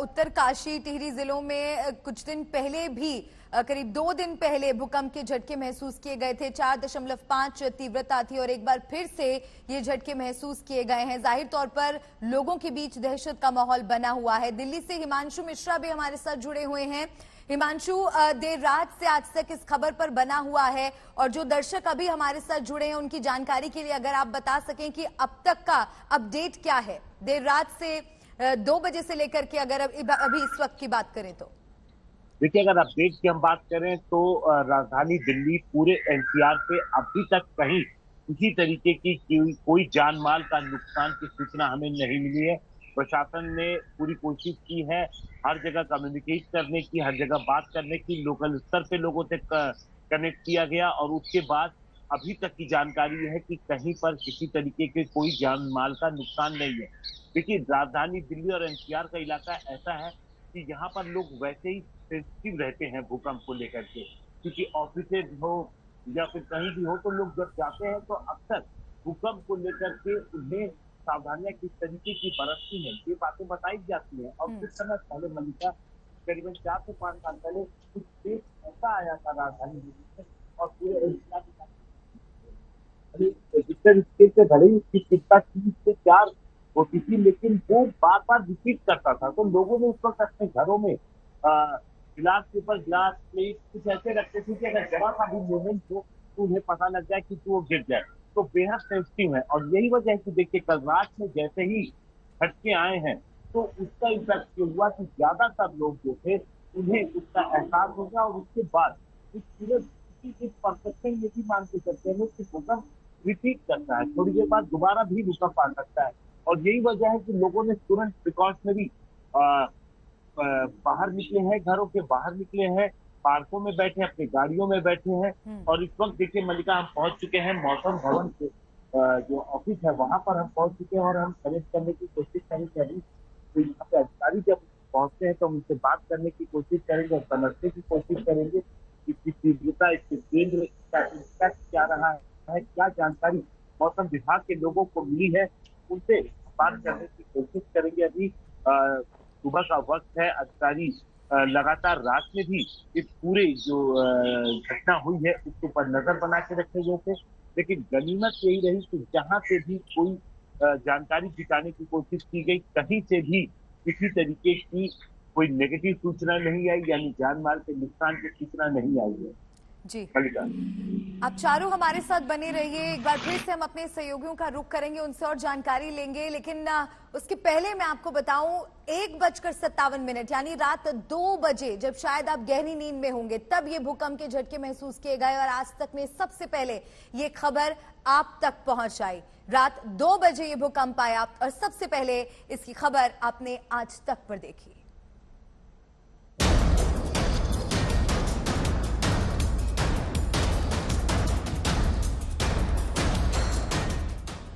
उत्तरकाशी टिहरी जिलों में कुछ दिन पहले भी करीब 2 दिन पहले भूकंप के झटके महसूस किए गए थे। 4.5 तीव्रता थी और एक बार फिर से ये झटके महसूस किए गए हैं। जाहिर तौर पर लोगों के बीच दहशत का माहौल बना हुआ है। दिल्ली से हिमांशु मिश्रा भी हमारे साथ जुड़े हुए हैं। हिमांशु, देर रात से आज तक इस खबर पर बना हुआ है और जो दर्शक अभी हमारे साथ जुड़े हैं उनकी जानकारी के लिए अगर आप बता सकें कि अब तक का अपडेट क्या है, देर रात से 2 बजे से लेकर के अगर अभी इस वक्त की बात करें तो। देखिए, अगर अपडेट की हम बात करें तो राजधानी दिल्ली पूरे एनसीआर से अभी तक कहीं किसी तरीके की कोई जान माल का नुकसान की सूचना हमें नहीं मिली है। प्रशासन ने पूरी कोशिश की है हर जगह कम्युनिकेट करने की, हर जगह बात करने की, लोकल स्तर पे लोगों से कनेक्ट किया गया और उसके बाद अभी तक की जानकारी है कि कहीं पर किसी तरीके के कोई जान माल का नुकसान नहीं है। देखिए, राजधानी दिल्ली और एनसीआर का इलाका ऐसा है कि यहाँ पर लोग वैसे ही सेंसिटिव रहते हैं भूकंप को लेकर के, क्योंकि ऑफिसेज हो या फिर कहीं भी हो तो लोग जब जाते हैं तो अक्सर भूकंप को लेकर के उन्हें सावधानियां किस तरीके की बरतती हैं ये बातें बताई जाती हैं। और कुछ समय पहले मलिका, करीबन 4 से 5 साल पहले कुछ देश ऐसा आया था राजधानी दिल्ली में और पूरे से भले ही उसकी चिंता 3 से 4 होती थी, लेकिन वो बार बार रिपीट करता था। तो लोगों ने उस वक्त अपने घरों में गिलास के ऊपर गिलास प्लेट कुछ ऐसे रखते थे कि अगर जरा सा भी मूवमेंट हो तो उन्हें पता लग जाए कि वो गिर जाए। तो बेहद सेंसिटिव है और यही वजह है कि देखिए, कल रात में जैसे ही झटके आए हैं तो उसका इम्पैक्ट ये हुआ कि ज्यादातर लोग जो थे उन्हें उसका एहसास हो गया और उसके बाद इस पूरे परसेप्शन ये भी मान के चलते हैं कि भूकंप रिपीट करता है, थोड़ी देर बाद दोबारा भी भूकंप आ सकता है। और यही वजह है कि लोगों ने तुरंत प्रिकॉशनरी बाहर निकले हैं, घरों के बाहर निकले हैं, पार्कों में बैठे, अपनी गाड़ियों में बैठे हैं। और इस वक्त देखिए मलिका, हम पहुंच चुके हैं मौसम भवन के जो ऑफिस है वहां पर हम पहुंच चुके हैं और हम कनेक्ट करने की कोशिश करेंगे। अभी तो यहाँ पे अधिकारी जब पहुंचते हैं तो हम उनसे बात करने की कोशिश करेंगे और समझने की कोशिश करेंगे कि इसकी तीव्रता, इसके केंद्र का इम्पैक्ट क्या रहा है, क्या जानकारी मौसम विभाग के लोगों को मिली है, उनसे बात करने की कोशिश करेंगे। अभी सुबह का वक्त है, अधिकारी लगातार रात में भी इस पूरे जो घटना हुई है उसके ऊपर नजर बना के रखे हुए थे, लेकिन गनीमत यही रही कि जहां से भी कोई जानकारी जुटाने की कोशिश की गई, कहीं से भी किसी तरीके की कोई नेगेटिव सूचना नहीं आई, यानी जान माल के नुकसान की सूचना नहीं आई है। जी, आप चारों हमारे साथ बने रहिए। एक बार फिर से हम अपने सहयोगियों का रुख करेंगे, उनसे और जानकारी लेंगे, लेकिन उसके पहले मैं आपको बताऊं 1:57 यानी रात 2 बजे जब शायद आप गहरी नींद में होंगे तब ये भूकंप के झटके महसूस किए गए और आज तक में सबसे पहले ये खबर आप तक पहुंच आई। रात 2 बजे ये भूकंप आया और सबसे पहले इसकी खबर आपने आज तक पर देखी।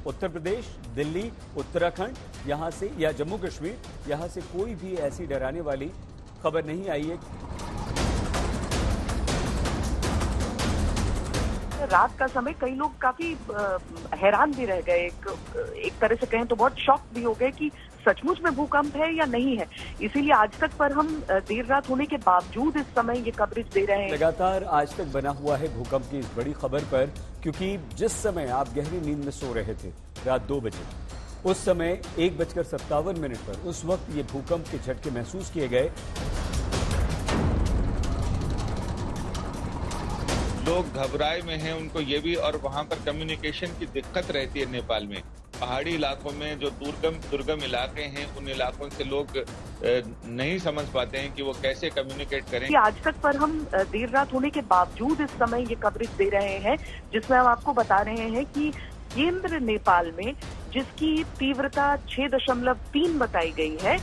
उत्तर प्रदेश, दिल्ली, उत्तराखंड, यहाँ से या जम्मू कश्मीर, यहाँ से कोई भी ऐसी डराने वाली खबर नहीं आई है। रात का समय कई लोग काफी हैरान भी रह गए, एक तरह से कहें तो बहुत शॉक भी हो गए कि सचमुच में भूकंप है या नहीं है। इसीलिए आज तक पर हम देर रात होने के बावजूद इस समय ये कवरेज दे रहे हैं। लगातार आज तक बना हुआ है भूकंप की इस बड़ी खबर पर, क्योंकि जिस समय आप गहरी नींद में सो रहे थे रात 2 बजे, उस समय 1:57 पर उस वक्त ये भूकंप के झटके महसूस किए गए। लोग घबराए में हैं, उनको ये भी, और वहाँ पर कम्युनिकेशन की दिक्कत रहती है नेपाल में। पहाड़ी इलाकों में जो दुर्गम इलाके हैं उन इलाकों से लोग नहीं समझ पाते हैं कि वो कैसे कम्युनिकेट करें। आज तक पर हम देर रात होने के बावजूद इस समय ये कवरेज दे रहे हैं, जिसमें हम आपको बता रहे हैं कि केंद्र नेपाल में जिसकी तीव्रता 6.3 बताई गई है।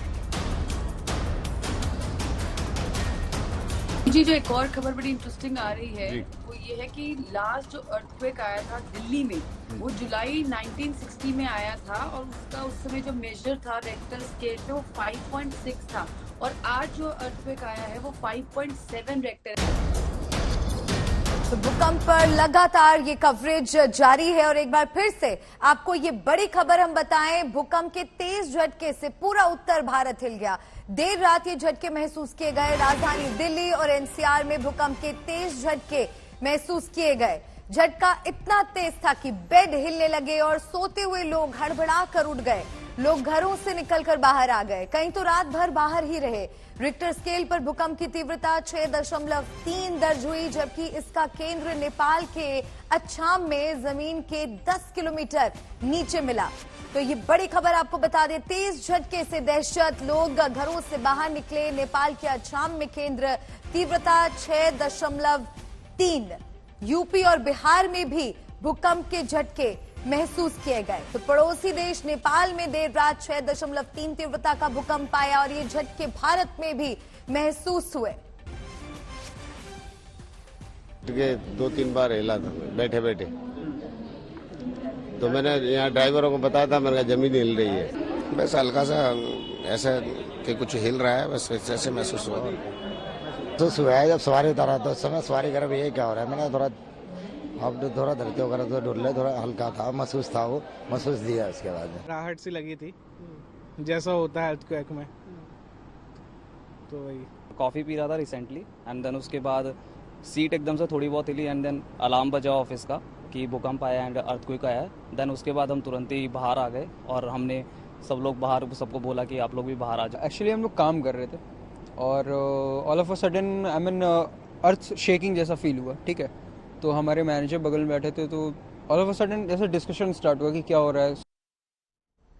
जी, जो एक और खबर बड़ी इंटरेस्टिंग आ रही है वो ये है कि लास्ट जो अर्थक्वेक आया था दिल्ली में वो जुलाई 1960 में आया था और उसका उस समय जो मेजर था रेक्टर स्केल पे वो 5.6 था और आज जो अर्थक्वेक आया है वो 5.7 रेक्टर है। तो भूकंप पर लगातार ये कवरेज जारी है और एक बार फिर से आपको ये बड़ी खबर हम बताएं, भूकंप के तेज झटके से पूरा उत्तर भारत हिल गया। देर रात ये झटके महसूस किए गए। राजधानी दिल्ली और एनसीआर में भूकंप के तेज झटके महसूस किए गए। झटका इतना तेज था कि बेड हिलने लगे और सोते हुए लोग हड़बड़ा कर उठ गए। लोग घरों से निकलकर बाहर आ गए, कहीं तो रात भर बाहर ही रहे। रिक्टर स्केल पर भूकंप की तीव्रता 6.3 दर्ज हुई, जबकि इसका केंद्र नेपाल के अच्छाम में जमीन के 10 किलोमीटर नीचे मिला। तो ये बड़ी खबर आपको बता दें, तेज झटके से दहशत, लोग घरों से बाहर निकले। नेपाल के अच्छाम में केंद्र, तीव्रता 6.3। यूपी और बिहार में भी भूकंप के झटके महसूस किए गए। तो पड़ोसी देश नेपाल में देर रात 6.3 तीव्रता का भूकंप आया और ये झटके भारत में भी महसूस हुए। 2-3 बार हिला था बैठे बैठे, तो मैंने यहाँ ड्राइवरों को बताया था, मैंने कहा जमीन हिल रही है। बस हल्का सा ऐसा कि कुछ हिल रहा है, बस ऐसे महसूस हुआ। तो सुबह है जब सवारी उतारा तो उस समय सवारी घर में यही क्या हो रहा है, मैंने थोड़ा धरते वगैरह तो डुल्ले थोड़ा हल्का था, महसूस था, वो महसूस दिया। उसके बाद राहत सी लगी थी, जैसा होता है अर्थक्वेक में। तो वही कॉफी पी रहा था रिसेंटली, एंड देन उसके बाद सीट एकदम से थोड़ी बहुत हिली, एंड देन अलार्म बजा ऑफिस का कि भूकंप आया एंड अर्थक्वेक आया। देन उसके बाद हम तुरंत ही बाहर आ गए और हमने सब लोग बाहर सबको बोला कि आप लोग भी बाहर आ जाओ। एक्चुअली हम लोग काम कर रहे थे और all of a sudden I mean earth shaking जैसा फील हुआ, ठीक है। तो हमारे मैनेजर बगल में बैठे थे, तो ऑल ऑफ अ सडन जैसे डिस्कशन स्टार्ट हुआ कि क्या हो रहा है।